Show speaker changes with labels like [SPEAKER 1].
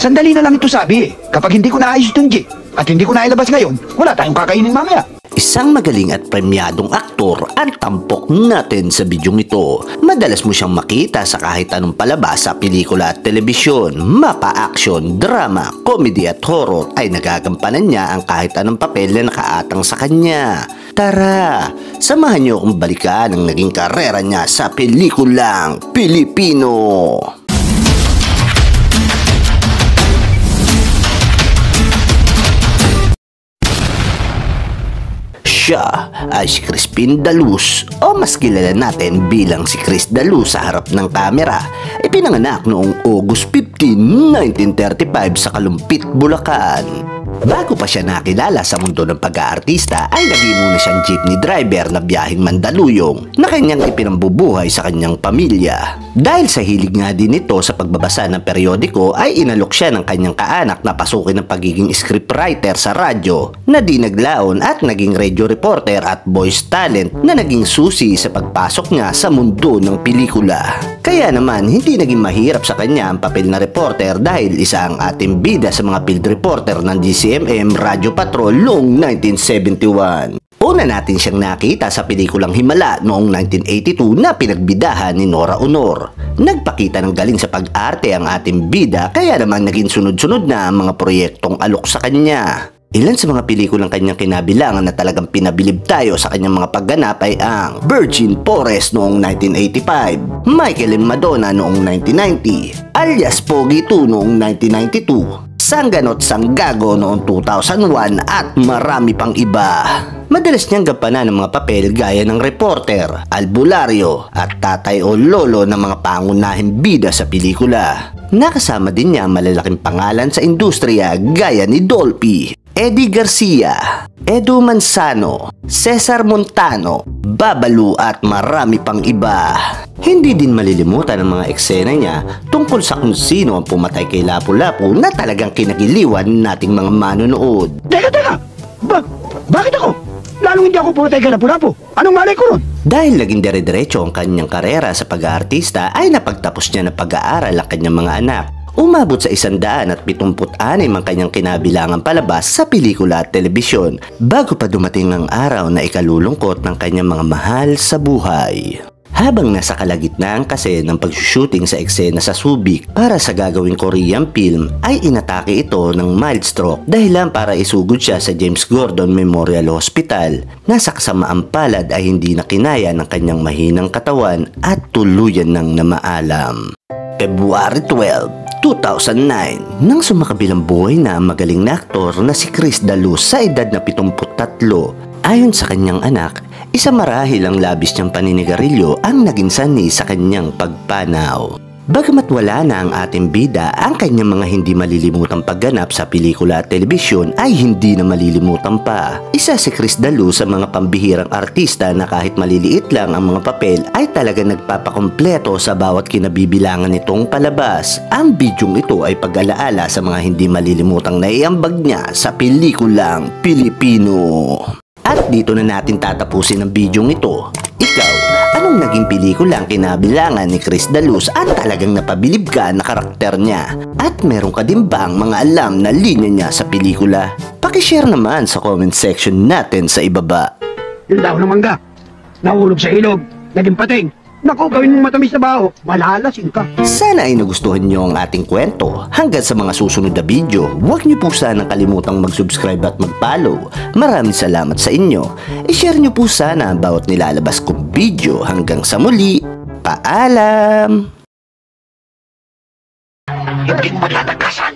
[SPEAKER 1] Sandali na lang ito sabi. Kapag hindi ko naayos itong G at hindi ko nailabas ngayon, wala tayong kakainin mamaya.
[SPEAKER 2] Isang magaling at premyadong aktor ang tampok natin sa bidyong ito. Madalas mo siyang makita sa kahit anong palabas sa pelikula at telebisyon. Mapa-action, drama, comedy at horror ay nagagampanan niya ang kahit anong papel na nakaatang sa kanya. Tara, samahan niyo akong balikan ang naging karera niya sa pelikulang Pilipino. Siya ay si Crispin Daluz o mas kilala natin bilang si Chris Daluz sa harap ng kamera. Ipinanganak noong August 15, 1935 sa Kalumpit, Bulacan. Bago pa siya nakilala sa mundo ng pag-aartista ay naging muna siyang jeepney driver na biyaheng Mandaluyong na kanyang ipinambubuhay sa kanyang pamilya. Dahil sa hilig nga din nito sa pagbabasa ng periodiko ay inalok siya ng kanyang kaanak na pasukin ng pagiging scriptwriter sa radyo na di naglaon at naging radio reporter at voice talent na naging susi sa pagpasok niya sa mundo ng pelikula. Kaya naman hindi naging mahirap sa kanya ang papel na reporter dahil isa ang ating bida sa mga field reporter ng DCMM Radio Patrol noong 1971. Una natin siyang nakita sa pelikulang Himala noong 1982 na pinagbidahan ni Nora Honor. Nagpakita ng galing sa pag-arte ang ating bida kaya naman naging sunod-sunod na ang mga proyektong alok sa kanya. Ilan sa mga pelikulang kanyang kinabilangan na talagang pinabilib tayo sa kanyang mga pagganap ay ang Virgin Forest noong 1985, Michael and Madonna noong 1990, alias Pogi 2 noong 1992, Sangganot Sanggago noong 2001 at marami pang iba. Madalas niyang gampanan ng mga papel gaya ng reporter, albularyo at tatay o lolo ng mga pangunahing bida sa pelikula. Nakasama din niya malalaking pangalan sa industriya gaya ni Dolphy, Eddie Garcia, Edu Manzano, Cesar Montano, Babalu at marami pang iba. Hindi din malilimutan ang mga eksena niya tungkol sa kung sino ang pumatay kay Lapu-Lapu na talagang kinagiliwan nating mga manonood.
[SPEAKER 1] Teka! Bakit ako? Lalong hindi ako pumatay kay Lapu-Lapu. Anong malay ko ron?
[SPEAKER 2] Dahil naging dire-diretso ang kanyang karera sa pag-aartista ay napagtapos niya ng pag-aaral ang kanyang mga anak. Umabot sa 176 ang kanyang kinabilangang palabas sa pelikula at telebisyon bago pa dumating ang araw na ikalulungkot ng kanyang mga mahal sa buhay. Habang nasa kalagitnaan kasi ng pag-shooting sa eksena sa Subic para sa gagawing Korean film ay inatake ito ng mild stroke dahilan para isugod siya sa James Gordon Memorial Hospital na sa kasamaang palad ay hindi na kinaya ng kanyang mahinang katawan at tuluyan ng namaalam. February 12, 2009, nang sumakabilang buhay na ang magaling na aktor na si Chris Daluz sa edad na 73. Ayon sa kanyang anak, isa marahil ang labis niyang paninigarilyo ang naging sanhi sa kanyang pagpanaw. Bagamat wala na ang ating bida, ang kanyang mga hindi malilimutang pagganap sa pelikula at telebisyon ay hindi na malilimutan pa. Isa si Chris Daluz sa mga pambihirang artista na kahit maliliit lang ang mga papel ay talaga nagpapakompleto sa bawat kinabibilangan nitong palabas. Ang bidyong ito ay pag-alaala sa mga hindi malilimutang naiambag niya sa pelikulang Pilipino. At dito na natin tatapusin ang bidyong ito. Ikaw, anong naging pelikula ang kinabilangan ni Chris Daluz at talagang napabilib ka na karakter niya? At meron ka din bang mga alam na linya niya sa pelikula? Pakishare naman sa comment section natin sa ibaba.
[SPEAKER 1] Yung daw ng mangga, nahulog sa ilog, naging pating. Naku, gawin mong matamis na bao, malalasin ka.
[SPEAKER 2] Sana ay nagustuhan nyo ang ating kwento. Hanggang sa mga susunod na video, huwag nyo po sanang kalimutang mag-subscribe at mag-follow. Maraming salamat sa inyo. I-share nyo po sana ang bawat nilalabas kong video. Hanggang sa muli, paalam!
[SPEAKER 1] Hindi mo matatagasan.